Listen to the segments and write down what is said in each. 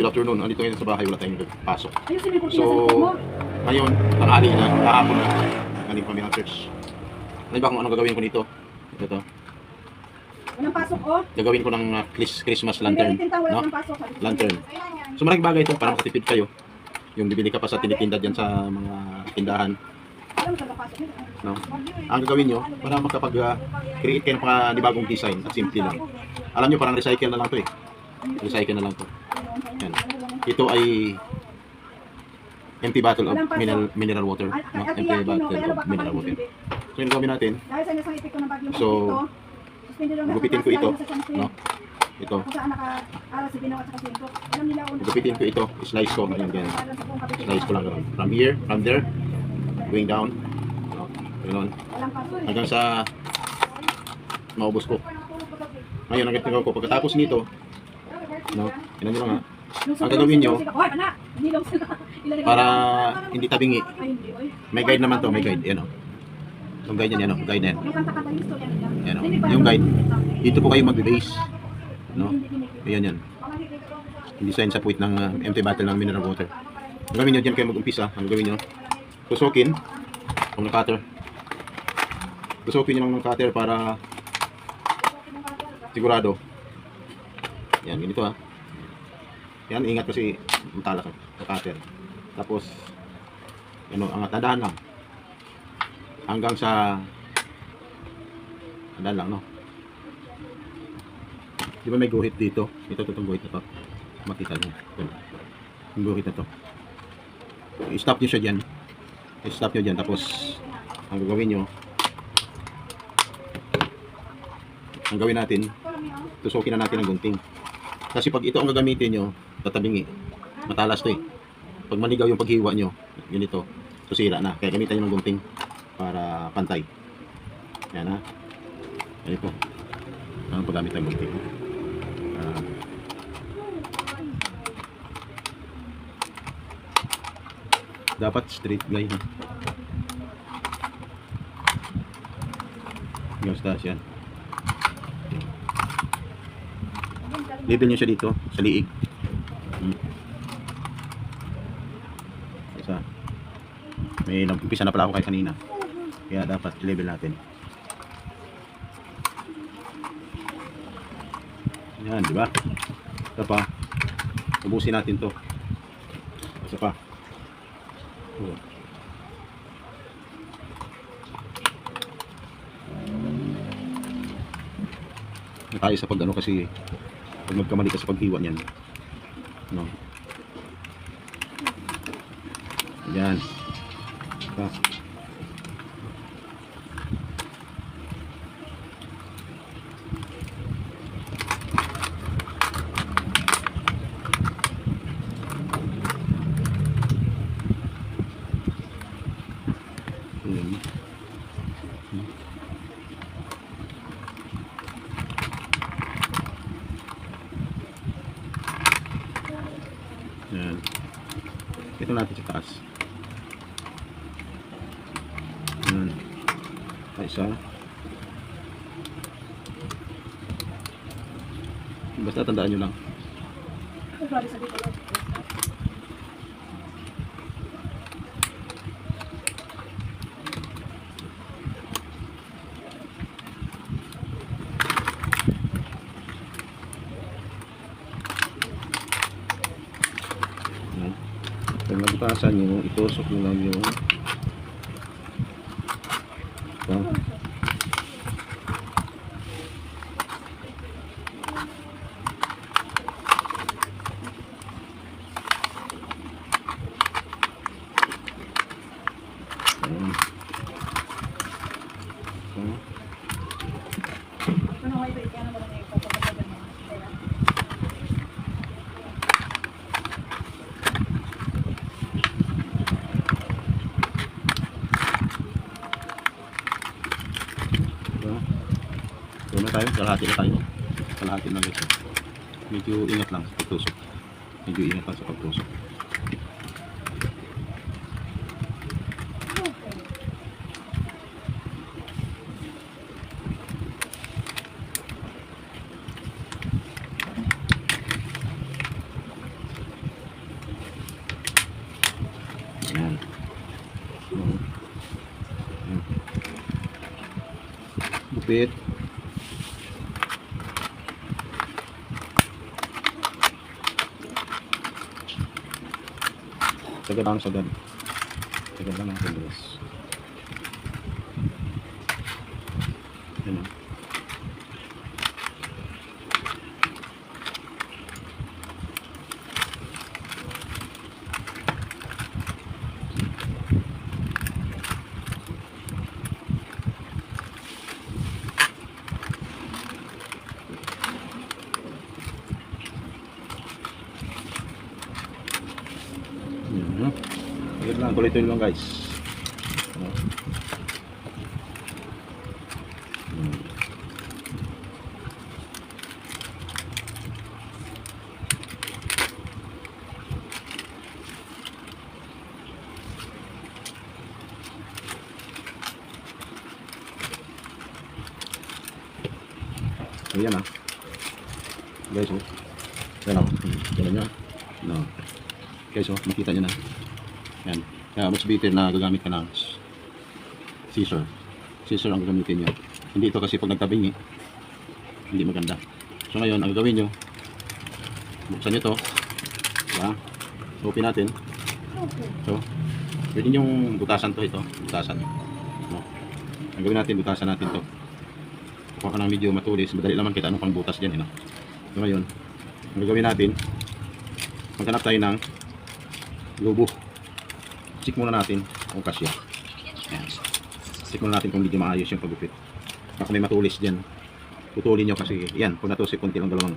good afternoon. Andito ngayon sa bahay, wala tayong pasok. Ayusin mo yung kurtina So, sa likod mo. ngayon, tanghali na, kahapon na, galing kami ng church. Ano ba kung anong gagawin ko dito? Ito. Walang pasok, oh. Gagawin ko ng Christmas lantern. Tinta, wala No? ng pasok. Lantern. So maraming bagay ito para makatipid kayo. Yung bibili ka pa sa tinitinda dyan sa mga tindahan. Alam mo sa pasok nito. No? Ang gagawin nyo, para makapag-create kayo ng panibagong design at simple lang. Alam nyo, parang recycle na lang to eh. Recycle na lang to. Yan. Ito ay empty bottle of mineral water. No? Empty bottle of mineral water. So yung gawin natin, Dahil sa nasang ipik ko ng bagyong So, gupitin ko ito. No? Ito. Kung saan naka-aral si Binaw at saka si Inko. Alam nila kung Gupitin ko ito. Slice ko. Ayan, ganyan. Slice ko lang ganun. From here, from there, going down. No? Ganun. walang pasok. Hanggang sa maubos ko. Ngayon, ang ginagawa ko, pagkatapos nito, no, tinan nyo lang ha, ang gagawin nyo, para hindi tabingi, may guide naman to, may guide, yan o. Yung guide yan, yan o, guide na yan. Yan o, yung guide, dito po kayo mag-base, no, ayan yan. Yung design sa puwit ng empty bottle ng mineral water. Ang gawin nyo, dyan kayo mag-umpisa, ang gawin nyo, tusukin, ng cutter. Tusukin nyo lang ng cutter para sigurado. Yan, ganito ha. Yan, ingat kasi matalak sa cutter. Tapos, ano, angat, tandaan lang. Hanggang sa, tandaan lang, no? Di ba may guhit dito? Ito, itong guhit na to. Makita nyo. Yung guhit na to. I-stop nyo siya dyan. I-stop nyo dyan. Tapos, ang gagawin nyo, ang gawin natin, tusukin na natin ang gunting. Kasi pag ito ang gagamitin nyo, tatabingi. Matalas to eh. Pag maligaw yung paghiwa nyo, yun ito, susira na. Kaya gamitan nyo ng gunting para pantay. Yan ha. Yan ito. Ang paggamit ng gunting. Dapat straight guy ha. Yung stas yan. Level nyo siya dito sa liig. Isa. May umpisa na pala ako kahit kanina. Kaya dapat level natin. Yan, di ba? Ito pa. Ubusin natin to. Isa pa. Tayo sa pag ano kasi pag magkamali ka sa paghiwa niyan, no? Yan. Yan. Ito natin sa taas. Yan. Isa. Basta tandaan nyo lang. Pag nagtasan nyo, itusok nyo lang yung ito. Doon na tayo, kalahati na tayo. Kalahati na ito. Medyo ingat lang sa pagtusok. Medyo ingat lang sa pagtusok. Gupit. Sagad lang, sagad. Sagad lang natin guys. Yan o. Sagad lang, tuloy-tuloy lang guys. So yan ah. Guys oh. Yan oh. Yan nyo. No. Guys oh, makita nyo na. Yan. Kaya mas better na gagamit ka ng scissor. Scissor ang gagamitin nyo. Hindi ito kasi pag nagtabingi, hindi maganda. So ngayon, ang gagawin nyo, buksan nyo to. Diba? Open natin. So, pwede nyo butasan to ito. Butasan. No. Ang gawin natin, butasan natin to. Kuha ka ng medyo matulis. Madali naman kita anong pang butas dyan. No? So ngayon, ang gagawin natin, maghanap tayo ng lobo. Check muna natin kung kasya. Ayan. Check muna natin kung hindi maayos yung paggupit. Baka may matulis dyan. Putulin nyo kasi yan. Pag natusip konti lang dalawang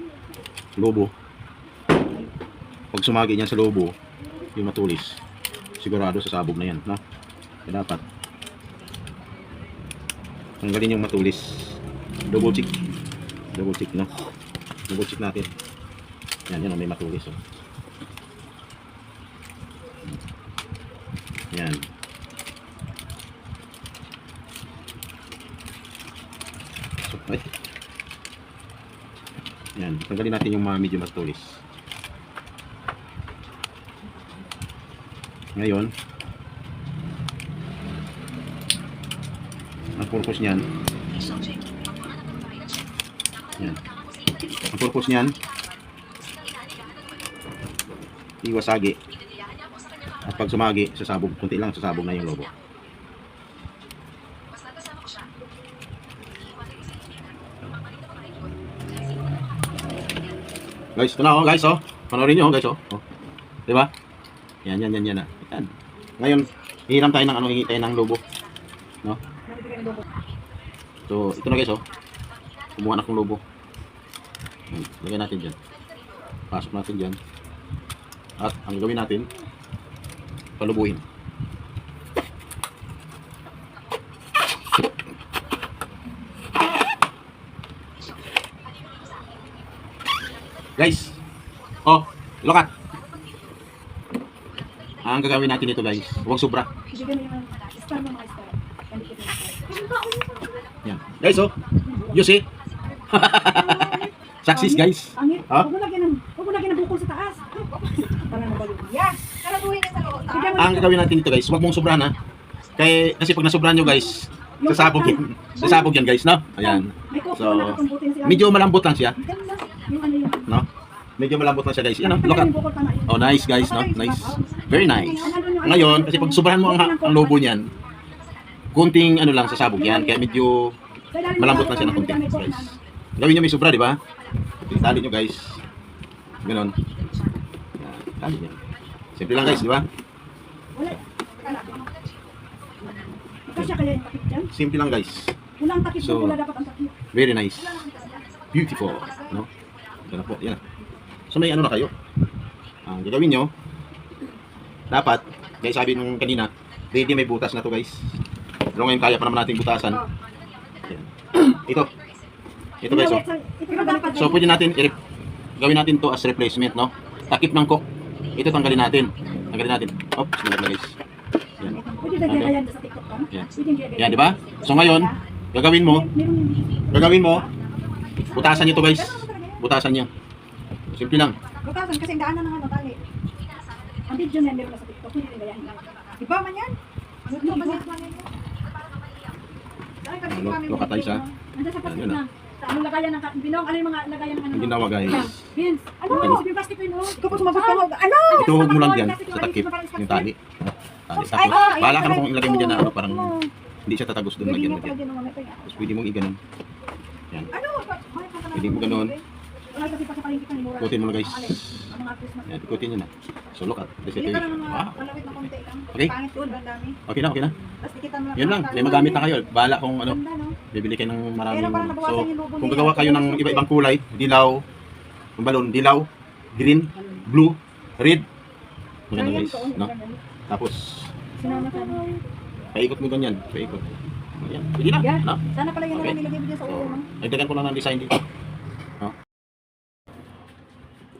lobo. Pag sumagi niyan sa lobo, yung matulis, sigurado sa sabog na yan. No? Kaya dapat tanggalin yung matulis. Double check. Double check, no? Double check natin. Yan, yan. May matulis. Oh. Yan. So, ay. Yan. Tanggalin natin yung mga medyo matulis. Ngayon, ang purpose niyan, yan. Ang purpose niyan, iwasagi. At pag sumagi, sasabog, kunti lang, sasabog na yung lobo. Guys, ito na oh, guys oh. Panoorin nyo oh, guys oh. Oh. Diba? Yan, yan, yan, yan. Yan. Ngayon, hihiram tayo ng ano, hihingi tayo ng lobo. No? So, ito na guys oh. Kumuha na akong lobo. Lagay natin dyan. Pasok natin dyan. At ang gawin natin, palubuhin. Guys, oh, lokat. Ang gagawin natin ito guys, huwag sobra. Yan. Guys, oh, you see? Success guys. Ha? Huwag mo lagyan ng bukol sa taas. Parang nabalog. Yes. Karabuhin na sa loob. Ang gagawin natin ito guys, huwag mong sobrahan ha. Kasi pag nasobrahan nyo guys, sasabog yan. Sasabog yan guys, no? Ayan. So, medyo malambot lang siya. No? Medyo malambot lang siya guys. Yan, no? Look at. Oh, nice guys, no? Nice. Very nice. Ngayon, kasi pag sobrahan mo ang lobo niyan, kunting ano lang sasabog yan. Kaya medyo malambot lang siya ng kunti guys. Gawin nyo may sobra, di ba? Tali nyo guys. Ganon. Tali nyo. Simple lang guys, di ba? Simple lang guys. Walang takip So, pula dapat ang takip. Very nice. Beautiful. No? Yan na po. Yan na. So may ano na kayo. Ang gagawin nyo, dapat, guys sabi nung kanina, ready may butas na to guys. Pero ngayon kaya pa naman natin butasan. Yan. Ito. Ito guys. Oh. So pwede natin, gawin natin to as replacement. No? Takip ng coke. Ito tanggalin natin. Tanggalin natin. Oops, minag na guys. Yan. Pwede dagdagan yan sa TikTok ka? Yan. Pwede dagdagan. Yan, di ba? So ngayon, gagawin mo, butasan nyo to guys. Butasan nyo. Simple lang. Butasan kasi daanan ng ano, tali. Ang video na meron na sa TikTok, pwede dagdagan lang. Di ba man yan? Ano ba yan? Dahil kami Look at tayo sa Nandiyan sa plastic Ayun na. Sa anong lagayan ng binong, ano yung mga lagayan ng ano? ang ginawa guys. Vince, ano? Yung plastic ko yun, oh. Ikaw pa sumagot ka mo. Ano? Ituhog mo lang dyan sa takip, yung tali. Tapos, bahala ka na kung ilagay mo dyan na ano, parang hindi siya tatagos doon, Pwede lagyan mo mo pala dyan. dyan ang mamaya. Tapos pwede mong iganon. Yan. Ano? Pwede mo ganon. Wala kasi pa sa palengke kan, mura. Ikutin mo na guys. Ang mga Christmas. Yan, ikutin nyo na. So look at this. Hindi ka na mga Wow. malawit na konti lang. Okay. Pangit yun, ang dami. Okay na, okay na. Tapos dikitan mo Yun lang, may magamit na kayo. Bahala kung ano, Ganda, no? bibili kayo ng maraming. Pero parang So, nabawasan yung logo kung nila. gagawa kayo ng iba-ibang kulay, dilaw, yung balon, dilaw, green, blue, red. Maganda guys, no? Tapos, Sinama ka. paikot mo ganyan, paikot. Yan, pwede na, Yeah. no? Sana pala yun Okay. na nilagay mo dyan sa ulo, no? Nagdagan ko lang ng design dito. No?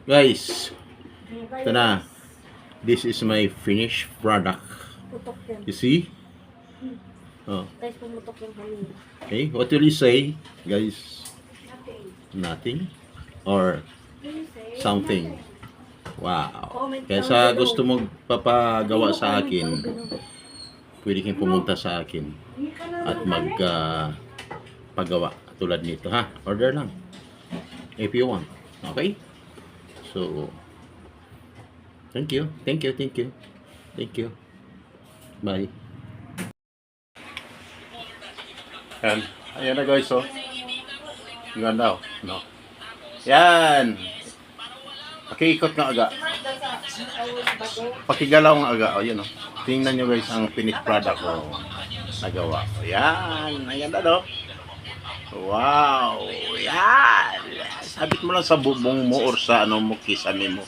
Guys, ito na. This is my finished product. Tutok yan. You see? Oh. Guys, pumutok yung hangin. Okay, what will you say, guys? Nothing? Or something? Wow. Kaya sa gusto mong papagawa sa akin, pwede kayong pumunta sa akin at pagawa tulad nito, ha? Order lang. If you want. Okay? So, thank you. Thank you. Thank you. Thank you. Bye. Ayan na guys, oh. Ang ganda, oh. No? Yan. Pakiikot ng aga. Pakigalaw ng aga. O, yun, oh. Tingnan nyo guys ang finished product ko. Nagawa ko. Yan. Ayan na, no? Wow. Yan. Sabit mo lang sa bubong mo or sa ano mo, kisame mo.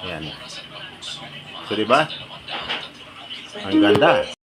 Yan. So, diba? Ang ganda.